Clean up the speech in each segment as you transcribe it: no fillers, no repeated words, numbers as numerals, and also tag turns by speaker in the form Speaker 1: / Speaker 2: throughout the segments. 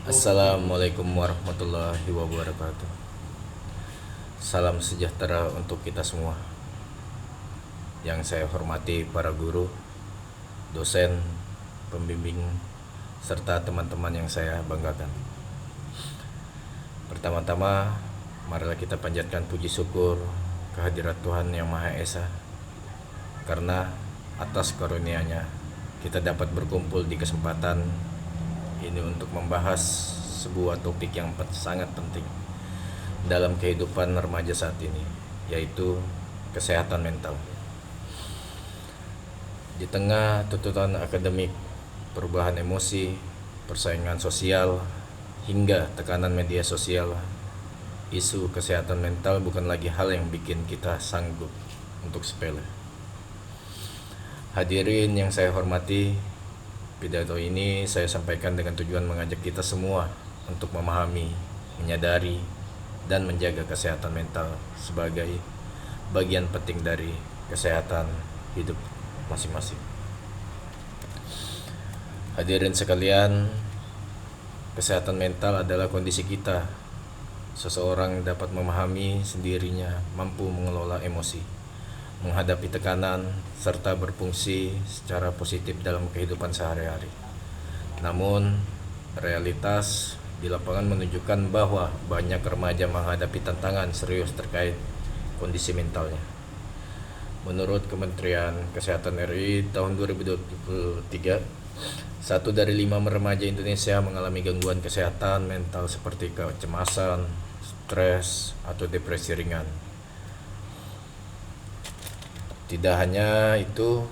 Speaker 1: Assalamualaikum warahmatullahi wabarakatuh. Salam sejahtera untuk kita semua. Yang saya hormati para guru, dosen, pembimbing, serta teman-teman yang saya banggakan. Pertama-tama, marilah kita panjatkan puji syukur kehadirat Tuhan Yang Maha Esa, karena atas karunia-Nya kita dapat berkumpul di kesempatan ini untuk membahas sebuah topik yang sangat penting dalam kehidupan remaja saat ini, yaitu kesehatan mental. Di tengah tuntutan akademik, perubahan emosi, persaingan sosial, hingga tekanan media sosial, isu kesehatan mental bukan lagi hal yang bikin kita sanggup untuk sepele. Hadirin yang saya hormati, pidato ini saya sampaikan dengan tujuan mengajak kita semua untuk memahami, menyadari, dan menjaga kesehatan mental sebagai bagian penting dari kesehatan hidup masing-masing. Hadirin sekalian, kesehatan mental adalah kondisi kita. Seseorang dapat memahami sendirinya, mampu mengelola emosi, menghadapi tekanan, serta berfungsi secara positif dalam kehidupan sehari-hari. Namun, realitas di lapangan menunjukkan bahwa banyak remaja menghadapi tantangan serius terkait kondisi mentalnya. Menurut Kementerian Kesehatan RI tahun 2023, 1 dari 5 remaja Indonesia mengalami gangguan kesehatan mental seperti kecemasan, stres, atau depresi ringan. Tidak hanya itu,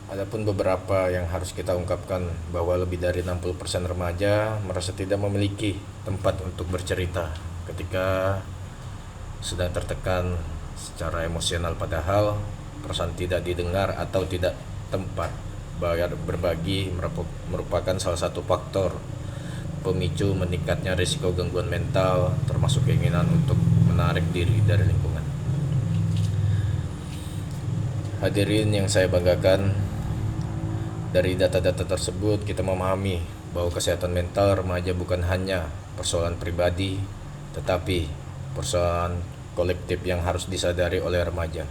Speaker 1: adapun beberapa yang harus kita ungkapkan bahwa lebih dari 60% remaja merasa tidak memiliki tempat untuk bercerita ketika sedang tertekan secara emosional, padahal perasaan tidak didengar atau tidak tempat berbagi merupakan salah satu faktor pemicu meningkatnya risiko gangguan mental, termasuk keinginan untuk menarik diri dari lingkungan. Hadirin yang saya banggakan, dari data-data tersebut kita memahami bahwa kesehatan mental remaja bukan hanya persoalan pribadi, tetapi persoalan kolektif yang harus disadari oleh remaja.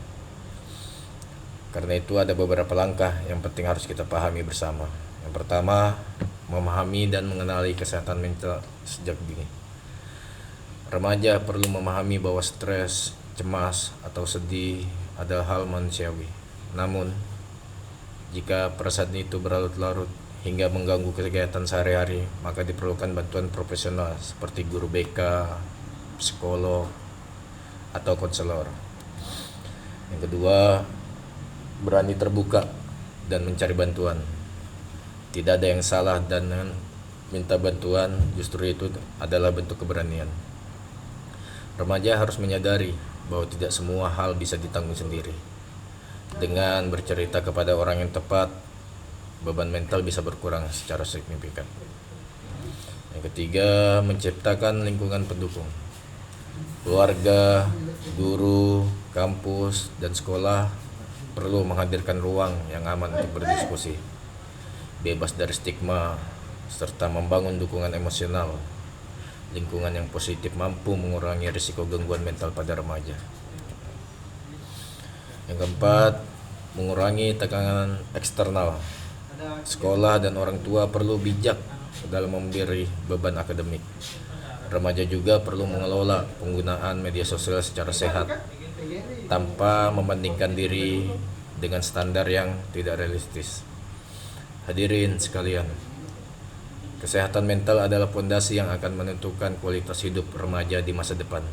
Speaker 1: Karena itu ada beberapa langkah yang penting harus kita pahami bersama. Yang pertama, memahami dan mengenali kesehatan mental sejak dini. Remaja perlu memahami bahwa stres, cemas, atau sedih adalah hal manusiawi. Namun, jika perasaan itu berlarut-larut hingga mengganggu kegiatan sehari-hari, maka diperlukan bantuan profesional seperti guru BK, psikolog, atau konselor. Yang kedua, berani terbuka dan mencari bantuan. Tidak ada yang salah dan minta bantuan, justru itu adalah bentuk keberanian. Remaja harus menyadari bahwa tidak semua hal bisa ditanggung sendiri. Dengan bercerita kepada orang yang tepat, beban mental bisa berkurang secara signifikan. Yang ketiga, menciptakan lingkungan pendukung. Keluarga, guru, kampus, dan sekolah perlu menghadirkan ruang yang aman untuk berdiskusi, bebas dari stigma, serta membangun dukungan emosional. Lingkungan yang positif mampu mengurangi risiko gangguan mental pada remaja. Yang keempat, mengurangi tekanan eksternal. Sekolah dan orang tua perlu bijak dalam memberi beban akademik. Remaja juga perlu mengelola penggunaan media sosial secara sehat, tanpa membandingkan diri dengan standar yang tidak realistis. Hadirin sekalian, kesehatan mental adalah fondasi yang akan menentukan kualitas hidup remaja di masa depan.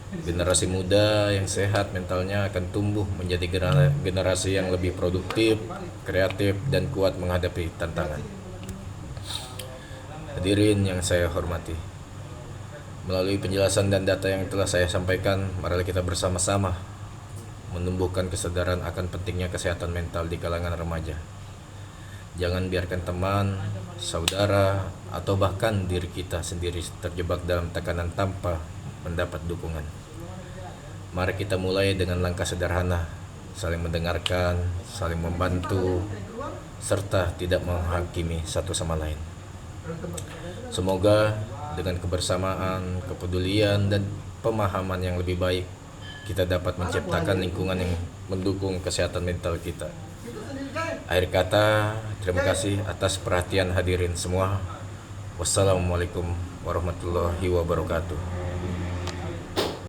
Speaker 1: Generasi muda yang sehat mentalnya akan tumbuh menjadi generasi yang lebih produktif, kreatif, dan kuat menghadapi tantangan. Hadirin yang saya hormati, melalui penjelasan dan data yang telah saya sampaikan, marilah kita bersama-sama menumbuhkan kesadaran akan pentingnya kesehatan mental di kalangan remaja. Jangan biarkan teman, saudara, atau bahkan diri kita sendiri terjebak dalam tekanan tanpa mendapat dukungan. Mari kita mulai dengan langkah sederhana, saling mendengarkan, saling membantu, serta tidak menghakimi satu sama lain. Semoga dengan kebersamaan, kepedulian, dan pemahaman yang lebih baik, kita dapat menciptakan lingkungan yang mendukung kesehatan mental kita. Akhir kata, terima kasih atas perhatian hadirin semua. Wassalamualaikum warahmatullahi wabarakatuh.